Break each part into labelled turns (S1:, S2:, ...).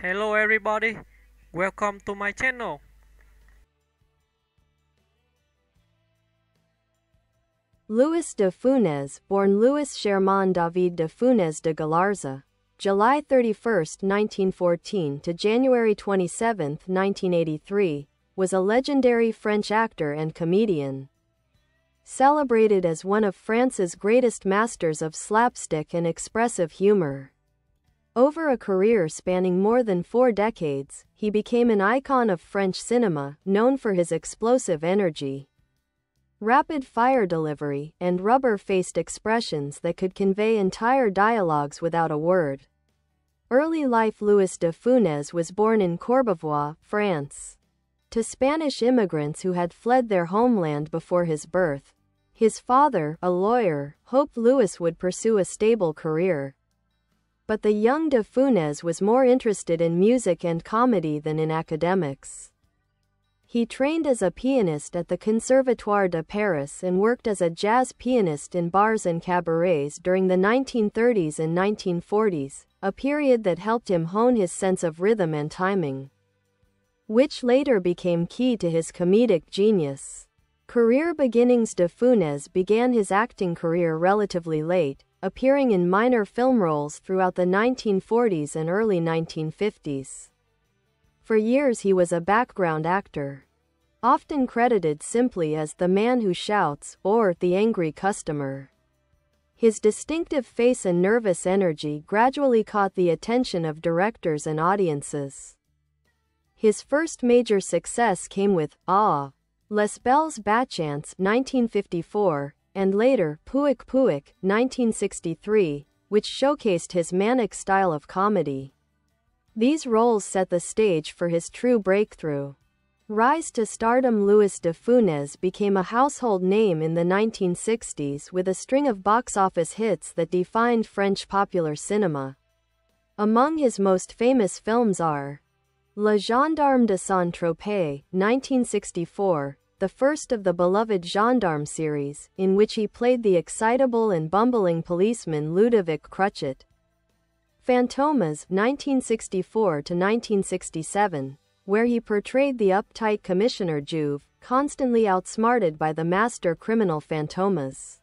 S1: Hello everybody, welcome to my channel.
S2: Louis de Funès, born Louis Germain David de Funès de Galarza, July 31, 1914 to January 27, 1983, was a legendary French actor and comedian. Celebrated as one of France's greatest masters of slapstick and expressive humor. Over a career spanning more than 4 decades, he became an icon of French cinema, known for his explosive energy, rapid-fire delivery, and rubber-faced expressions that could convey entire dialogues without a word. Early life. Louis de Funès was born in Courbevoie, France, to Spanish immigrants who had fled their homeland before his birth. His father, a lawyer, hoped Louis would pursue a stable career. But the young de Funès was more interested in music and comedy than in academics. He trained as a pianist at the Conservatoire de Paris and worked as a jazz pianist in bars and cabarets during the 1930s and 1940s, a period that helped him hone his sense of rhythm and timing, which later became key to his comedic genius. Career beginnings. De Funès began his acting career relatively late, appearing in minor film roles throughout the 1940s and early 1950s. For years he was a background actor, often credited simply as the man who shouts or the angry customer. His distinctive face and nervous energy gradually caught the attention of directors and audiences. His first major success came with Les Belles Bachantes 1954, and later Pouic Pouic 1963, which showcased his manic style of comedy. These roles set the stage for his true breakthrough. Rise to stardom. Louis de Funès became a household name in the 1960s with a string of box office hits that defined French popular cinema. Among his most famous films are Le Gendarme de Saint-Tropez, 1964, the first of the beloved Gendarme series, in which he played the excitable and bumbling policeman Ludovic Cruchot. Fantomas, 1964 to 1967, where he portrayed the uptight Commissioner Juve, constantly outsmarted by the master criminal Fantomas.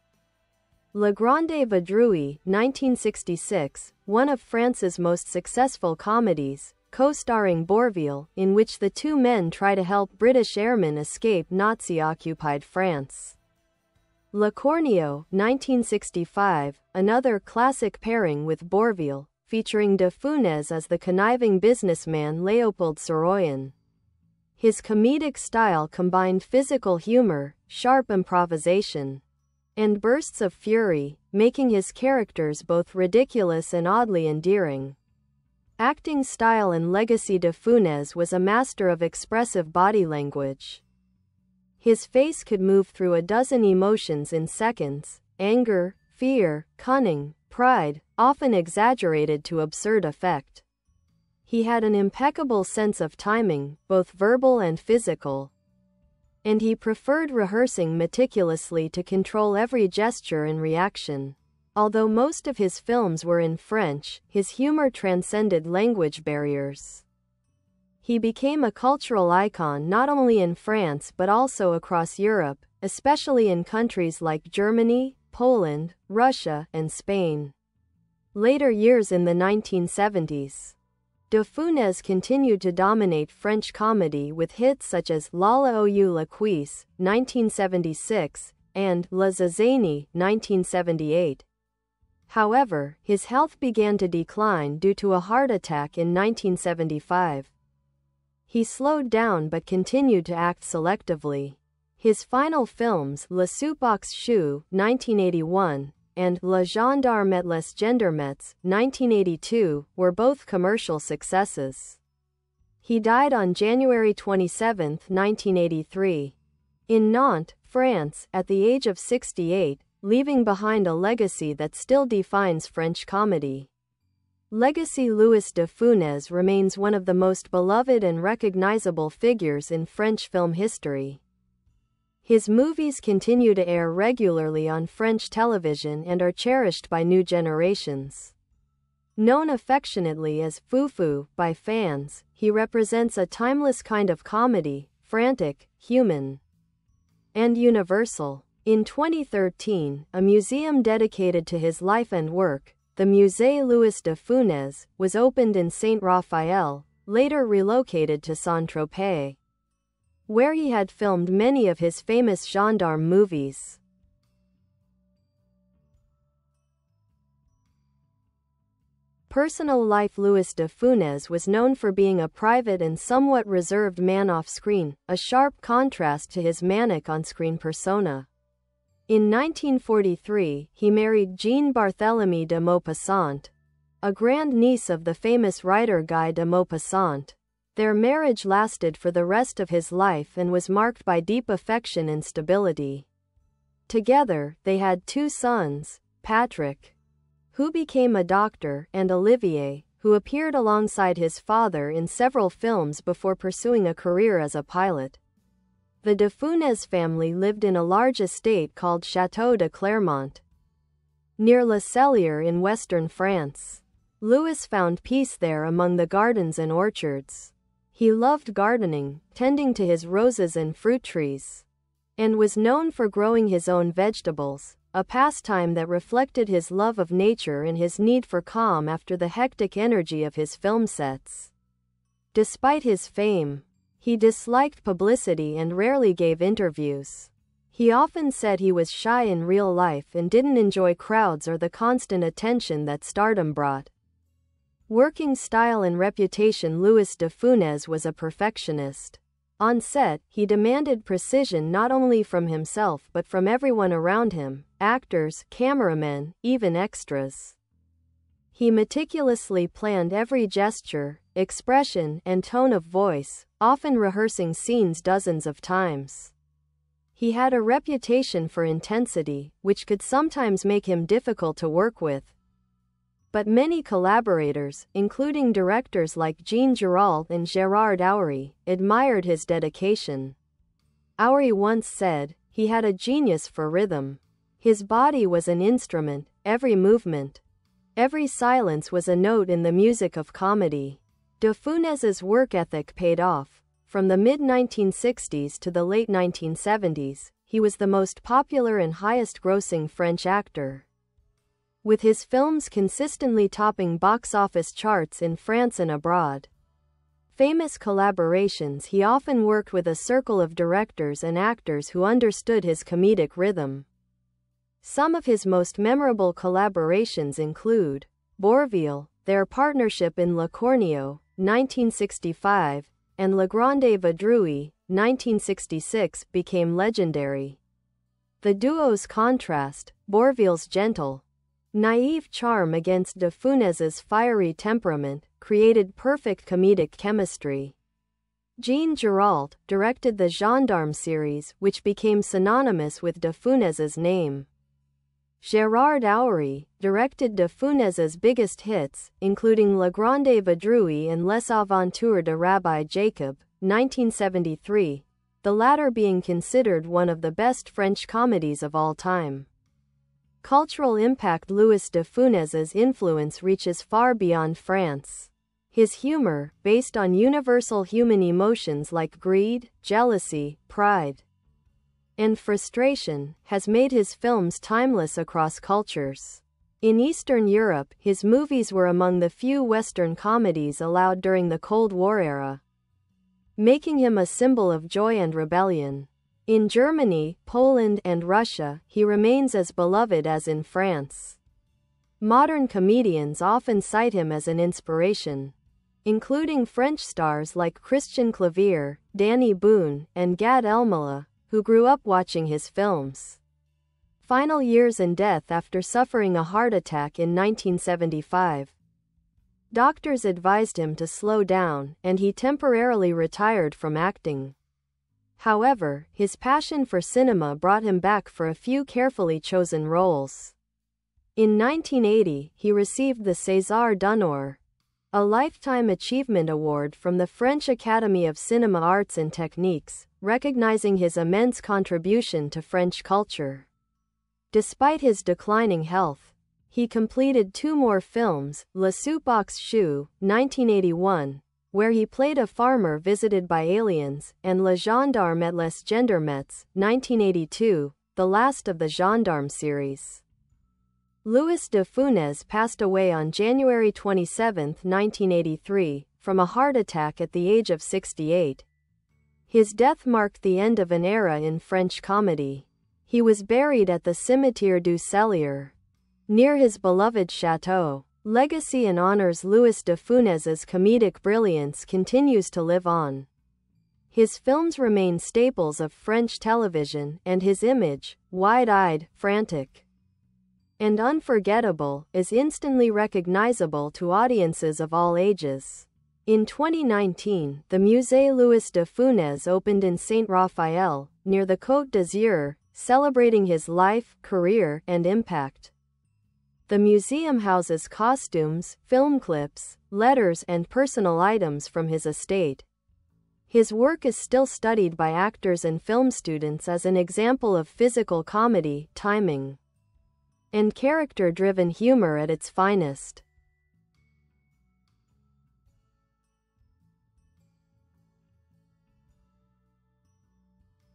S2: Le Grande Vadrouille, 1966, one of France's most successful comedies, co-starring Bourvil, in which the two men try to help British airmen escape Nazi-occupied France. Le Cornio, 1965, another classic pairing with Bourvil, featuring de Funès as the conniving businessman Léopold Soroyan. His comedic style combined physical humor, sharp improvisation, and bursts of fury, making his characters both ridiculous and oddly endearing. Acting style and legacy. De Funès was a master of expressive body language. His face could move through a dozen emotions in seconds: anger, fear, cunning, pride, often exaggerated to absurd effect. He had an impeccable sense of timing, both verbal and physical, and he preferred rehearsing meticulously to control every gesture and reaction. Although most of his films were in French, his humor transcended language barriers. He became a cultural icon not only in France but also across Europe, especially in countries like Germany, Poland, Russia, and Spain. Later years. In the 1970s, de Funès continued to dominate French comedy with hits such as Lala ou la Cuisse, 1976, and La Zizanie, 1978. However, his health began to decline due to a heart attack in 1975. He slowed down but continued to act selectively. His final films, Le Soup aux Choux, 1981, and Le Gendarme et les Gendarmettes, 1982, were both commercial successes. He died on January 27, 1983, in Nantes, France, at the age of 68, leaving behind a legacy that still defines French comedy. Legacy. Louis de Funès remains one of the most beloved and recognizable figures in French film history. His movies continue to air regularly on French television and are cherished by new generations. Known affectionately as Fufu by fans, he represents a timeless kind of comedy, frantic, human, and universal. In 2013, a museum dedicated to his life and work, the Musée Louis de Funès, was opened in Saint-Raphael, later relocated to Saint-Tropez, where he had filmed many of his famous gendarme movies. Personal life. Louis de Funès was known for being a private and somewhat reserved man off-screen, a sharp contrast to his manic on-screen persona. In 1943, he married Jeanne Barthélemy de Maupassant, a grandniece of the famous writer Guy de Maupassant. Their marriage lasted for the rest of his life and was marked by deep affection and stability. Together, they had two sons, Patrick, who became a doctor, and Olivier, who appeared alongside his father in several films before pursuing a career as a pilot. The de Funès family lived in a large estate called Château de Clermont, near Le Cellier in western France. Louis found peace there among the gardens and orchards. He loved gardening, tending to his roses and fruit trees, and was known for growing his own vegetables, a pastime that reflected his love of nature and his need for calm after the hectic energy of his film sets. Despite his fame, he disliked publicity and rarely gave interviews. He often said he was shy in real life and didn't enjoy crowds or the constant attention that stardom brought. Working style and reputation. Louis de Funès was a perfectionist. On set, he demanded precision not only from himself but from everyone around him, actors, cameramen, even extras. He meticulously planned every gesture, expression, and tone of voice, often rehearsing scenes dozens of times. He had a reputation for intensity, which could sometimes make him difficult to work with. But many collaborators, including directors like Jean Girault and Gérard Houry, admired his dedication. Houry once said, "He had a genius for rhythm. His body was an instrument, every movement, every silence was a note in the music of comedy." De Funès's work ethic paid off. From the mid-1960s to the late 1970s, he was the most popular and highest-grossing French actor, with his films consistently topping box office charts in France and abroad. Famous collaborations. He often worked with a circle of directors and actors who understood his comedic rhythm. Some of his most memorable collaborations include Bourvil, their partnership in Le Corneau, 1965, and Le Grande Vadrouille, 1966, became legendary. The duo's contrast, Bourvil's gentle, naive charm against de Funès's fiery temperament, created perfect comedic chemistry. Jean Girault directed the Gendarme series, which became synonymous with de Funès's name. Gérard Houry directed de Funès's biggest hits, including Le Grande Vadrouille and Les Aventures de Rabbi Jacob, 1973, the latter being considered one of the best French comedies of all time. Cultural impact. Louis de Funès's influence reaches far beyond France. His humor, based on universal human emotions like greed, jealousy, pride, and frustration, has made his films timeless across cultures. In Eastern Europe, his movies were among the few Western comedies allowed during the Cold War era, making him a symbol of joy and rebellion. In Germany, Poland, and Russia, he remains as beloved as in France. Modern comedians often cite him as an inspiration, including French stars like Christian Clavier, Danny Boone, and Gad Elmaleh, who grew up watching his films. Final years and death. After suffering a heart attack in 1975, doctors advised him to slow down, and he temporarily retired from acting. However, his passion for cinema brought him back for a few carefully chosen roles. In 1980, he received the César d'Honneur, a Lifetime Achievement Award from the French Academy of Cinema Arts and Techniques, recognizing his immense contribution to French culture. Despite his declining health, He completed 2 more films, Le Soupbox Chou, 1981, where he played a farmer visited by aliens, and Le Gendarme et les Gendarmettes, 1982, the last of the Gendarme series. Louis de Funès passed away on January 27, 1983, from a heart attack at the age of 68. His death marked the end of an era in French comedy. He was buried at the Cimetière du Cellier, near his beloved chateau. Legacy and honors Louis de Funès's comedic brilliance continues to live on. His films remain staples of French television, and his image, wide-eyed, frantic, and unforgettable, is instantly recognizable to audiences of all ages. In 2019, the Musée Louis de Funès opened in Saint-Raphael, near the Côte d'Azur, celebrating his life, career, and impact. The museum houses costumes, film clips, letters, and personal items from his estate. His work is still studied by actors and film students as an example of physical comedy, timing, and character-driven humor at its finest.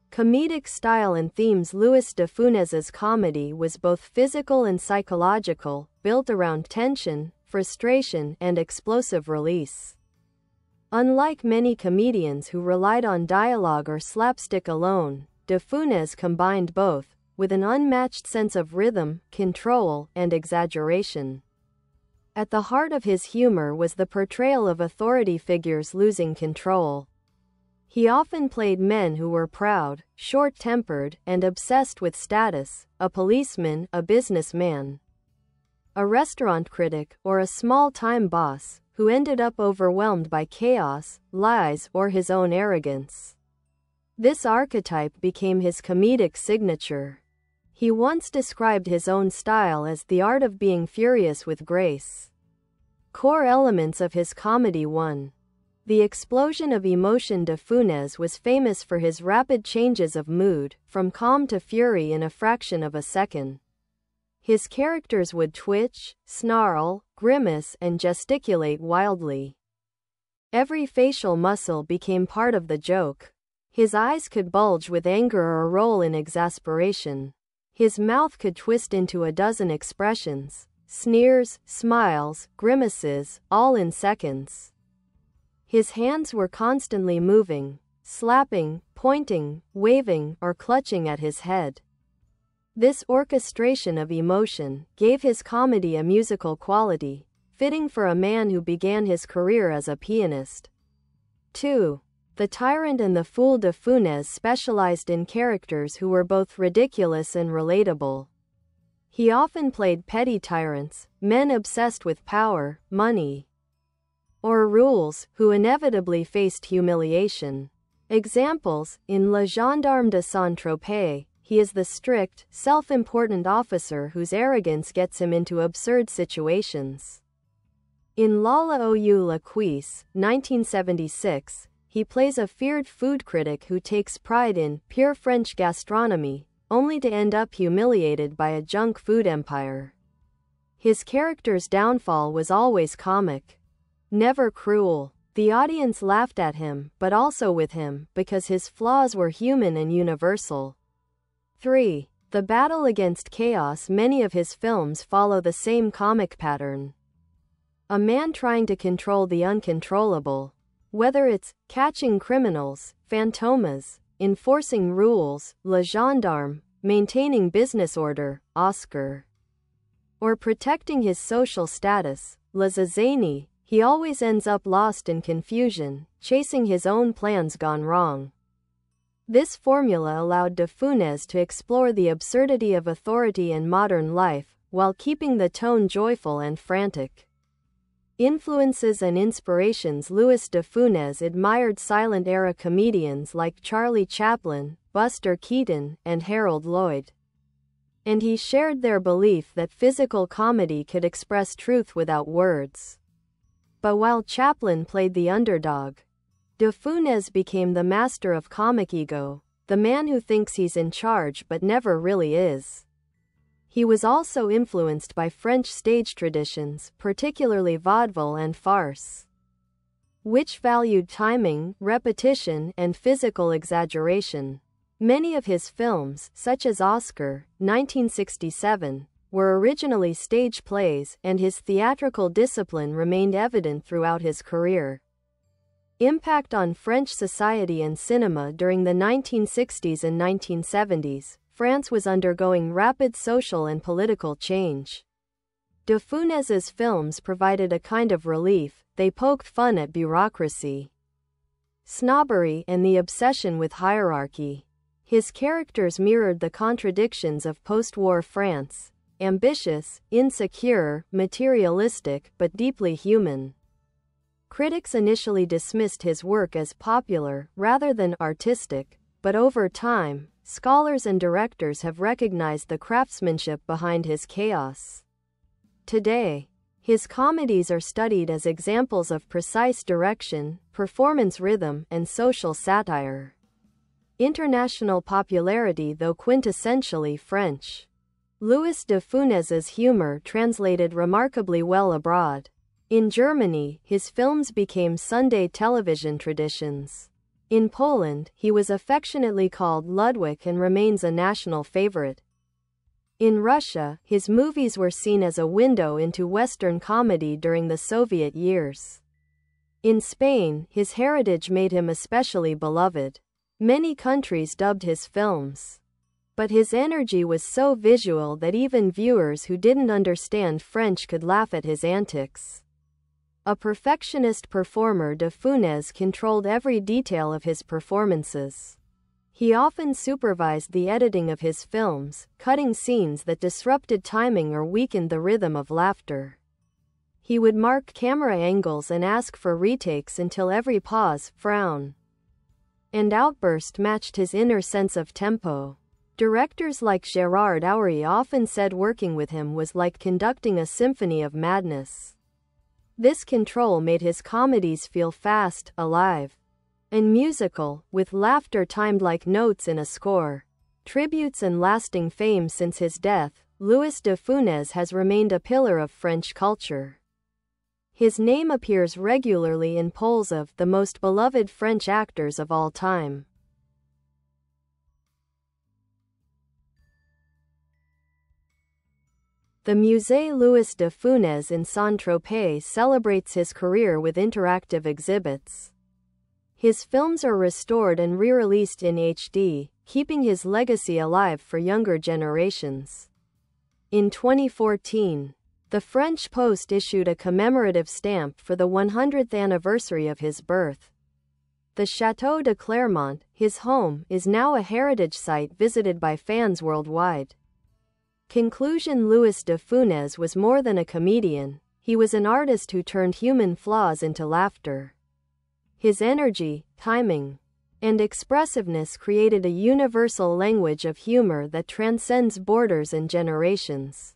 S2: Comedic style and themes. Louis de Funès's comedy was both physical and psychological, built around tension, frustration, and explosive release. Unlike many comedians who relied on dialogue or slapstick alone, de Funès combined both, with an unmatched sense of rhythm, control, and exaggeration. At the heart of his humor was the portrayal of authority figures losing control. He often played men who were proud, short-tempered, and obsessed with status: a policeman, a businessman, a restaurant critic, or a small-time boss, who ended up overwhelmed by chaos, lies, or his own arrogance. This archetype became his comedic signature. He once described his own style as the art of being furious with grace. Core elements of his comedy. 1. The explosion of emotion. De Funès was famous for his rapid changes of mood, from calm to fury in a fraction of a second. His characters would twitch, snarl, grimace, and gesticulate wildly. Every facial muscle became part of the joke. His eyes could bulge with anger or roll in exasperation. His mouth could twist into a dozen expressions: sneers, smiles, grimaces, all in seconds. His hands were constantly moving, slapping, pointing, waving, or clutching at his head. This orchestration of emotion gave his comedy a musical quality, fitting for a man who began his career as a pianist. 2. The tyrant and the fool. De Funès specialized in characters who were both ridiculous and relatable. He often played petty tyrants, men obsessed with power, money, or rules, who inevitably faced humiliation. Examples: in Le Gendarme de Saint-Tropez, he is the strict, self-important officer whose arrogance gets him into absurd situations. In La ou La Cuisse, 1976, he plays a feared food critic who takes pride in pure French gastronomy, only to end up humiliated by a junk food empire. His character's downfall was always comic, never cruel. The audience laughed at him, but also with him, because his flaws were human and universal. 3. The battle against chaos. Many of his films follow the same comic pattern. A man trying to control the uncontrollable. Whether it's catching criminals, Fantomas, enforcing rules, Le Gendarme, maintaining business order, Oscar, or protecting his social status, Les Zazanie, he always ends up lost in confusion, chasing his own plans gone wrong. This formula allowed de Funès to explore the absurdity of authority and modern life, while keeping the tone joyful and frantic. Influences and inspirations. Louis de Funès admired silent-era comedians like Charlie Chaplin, Buster Keaton, and Harold Lloyd, and he shared their belief that physical comedy could express truth without words. But while Chaplin played the underdog, de Funès became the master of comic ego, the man who thinks he's in charge but never really is. He was also influenced by French stage traditions, particularly vaudeville and farce, which valued timing, repetition, and physical exaggeration. Many of his films, such as Oscar, 1967, were originally stage plays, and his theatrical discipline remained evident throughout his career. Impact on French society and cinema. During the 1960s and 1970s, France was undergoing rapid social and political change. De Funès's films provided a kind of relief. They poked fun at bureaucracy, snobbery, and the obsession with hierarchy. His characters mirrored the contradictions of post-war France: ambitious, insecure, materialistic, but deeply human. Critics initially dismissed his work as popular rather than artistic, but over time, scholars and directors have recognized the craftsmanship behind his chaos. Today, his comedies are studied as examples of precise direction, performance rhythm, and social satire. International popularity. Though quintessentially French, Louis de Funès's humor translated remarkably well abroad. In Germany, his films became Sunday television traditions. In Poland, he was affectionately called Ludwik and remains a national favorite. In Russia, his movies were seen as a window into Western comedy during the Soviet years. In Spain, his heritage made him especially beloved. Many countries dubbed his films, but his energy was so visual that even viewers who didn't understand French could laugh at his antics. A perfectionist performer, de Funès controlled every detail of his performances. He often supervised the editing of his films, cutting scenes that disrupted timing or weakened the rhythm of laughter. He would mark camera angles and ask for retakes until every pause, frown, and outburst matched his inner sense of tempo. Directors like Gérard Houry often said working with him was like conducting a symphony of madness. This control made his comedies feel fast, alive, and musical, with laughter timed like notes in a score. Tributes and lasting fame. Since his death, Louis de Funès has remained a pillar of French culture. His name appears regularly in polls of the most beloved French actors of all time. The Musée Louis de Funès in Saint-Tropez celebrates his career with interactive exhibits. His films are restored and re-released in HD, keeping his legacy alive for younger generations. In 2014, the French Post issued a commemorative stamp for the 100th anniversary of his birth. The Château de Clermont, his home, is now a heritage site visited by fans worldwide. Conclusion: Louis de Funès was more than a comedian. He was an artist who turned human flaws into laughter. His energy, timing, and expressiveness created a universal language of humor that transcends borders and generations.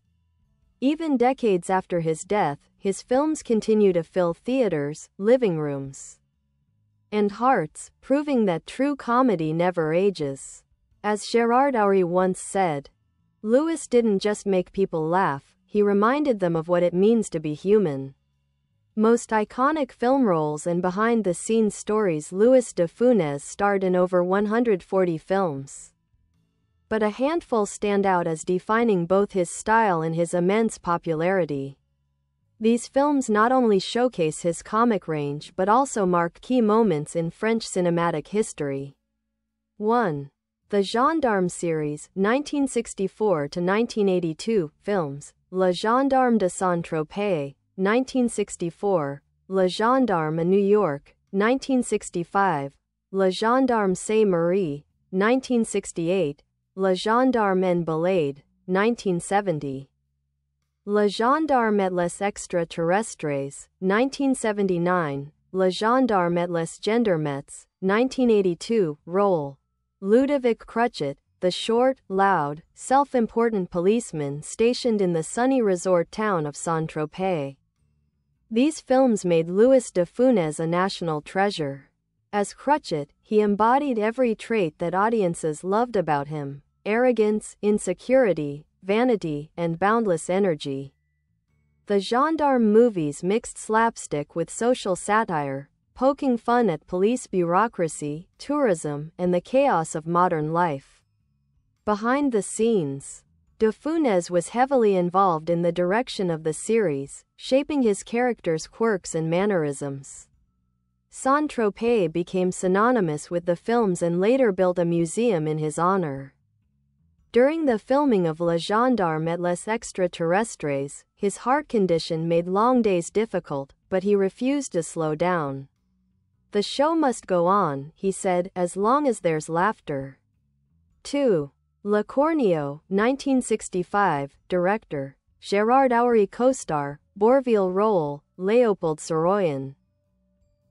S2: Even decades after his death, his films continue to fill theaters, living rooms, and hearts, proving that true comedy never ages. As Gérard Houry once said, Louis didn't just make people laugh, he reminded them of what it means to be human. Most iconic film roles and behind-the-scenes stories. Louis de Funès starred in over 140 films, but a handful stand out as defining both his style and his immense popularity. These films not only showcase his comic range but also mark key moments in French cinematic history. 1. The Gendarme series, 1964 to 1982, films: Le Gendarme de Saint-Tropez, 1964, Le Gendarme à New York, 1965, Le Gendarme Saint-Marie, 1968, Le Gendarme en Balade, 1970. Le Gendarme et les Extraterrestres, 1979, Le Gendarme et les Gendarmettes, 1982, role: Ludovic Cruchot, the short, loud, self-important policeman stationed in the sunny resort town of Saint-Tropez. These films made Louis de Funès a national treasure. As Cruchot, he embodied every trait that audiences loved about him: arrogance, insecurity, vanity, and boundless energy. The gendarme movies mixed slapstick with social satire, poking fun at police bureaucracy, tourism, and the chaos of modern life. Behind the scenes, de Funès was heavily involved in the direction of the series, shaping his characters' quirks and mannerisms. Saint-Tropez became synonymous with the films and later built a museum in his honor. During the filming of Le Gendarme et les Extraterrestres, his heart condition made long days difficult, but he refused to slow down. "The show must go on," he said, "as long as there's laughter." 2. Le Corneau, 1965, director. Gérard Houry co-star, Bourvil role, Léopold Soroyan.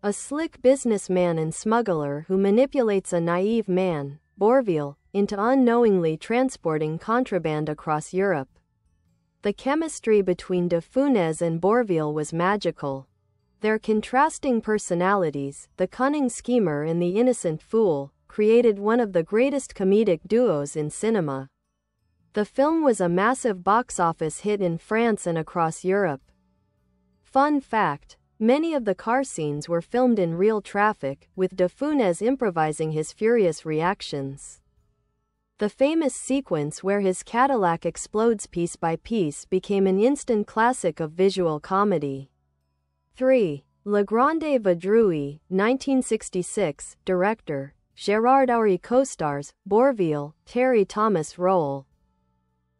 S2: A slick businessman and smuggler who manipulates a naive man, Bourvil, into unknowingly transporting contraband across Europe. The chemistry between de Funès and Bourvil was magical. Their contrasting personalities, the cunning schemer and the innocent fool, created one of the greatest comedic duos in cinema. The film was a massive box office hit in France and across Europe. Fun fact: many of the car scenes were filmed in real traffic, with de Funès improvising his furious reactions. The famous sequence where his Cadillac explodes piece by piece became an instant classic of visual comedy. 3. Le Grande Vadrouille, 1966, director. Gérard Houry co-stars, Bourvil, Terry Thomas role.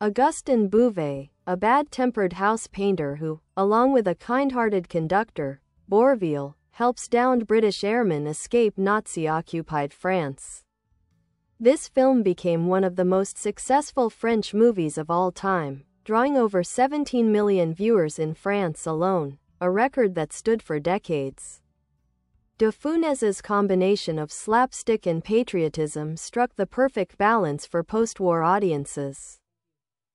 S2: Augustin Bouvet, a bad-tempered house painter who, along with a kind-hearted conductor, Bourvil, helps downed British airmen escape Nazi-occupied France. This film became one of the most successful French movies of all time, drawing over 17 million viewers in France alone, a record that stood for decades. De Funès's combination of slapstick and patriotism struck the perfect balance for post-war audiences.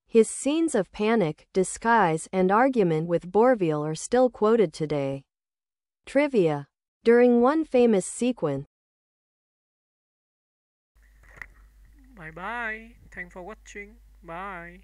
S2: His scenes of panic, disguise, and argument with Bourvil are still quoted today. Trivia: during one famous sequence,
S1: Bye bye. Thanks for watching. Bye.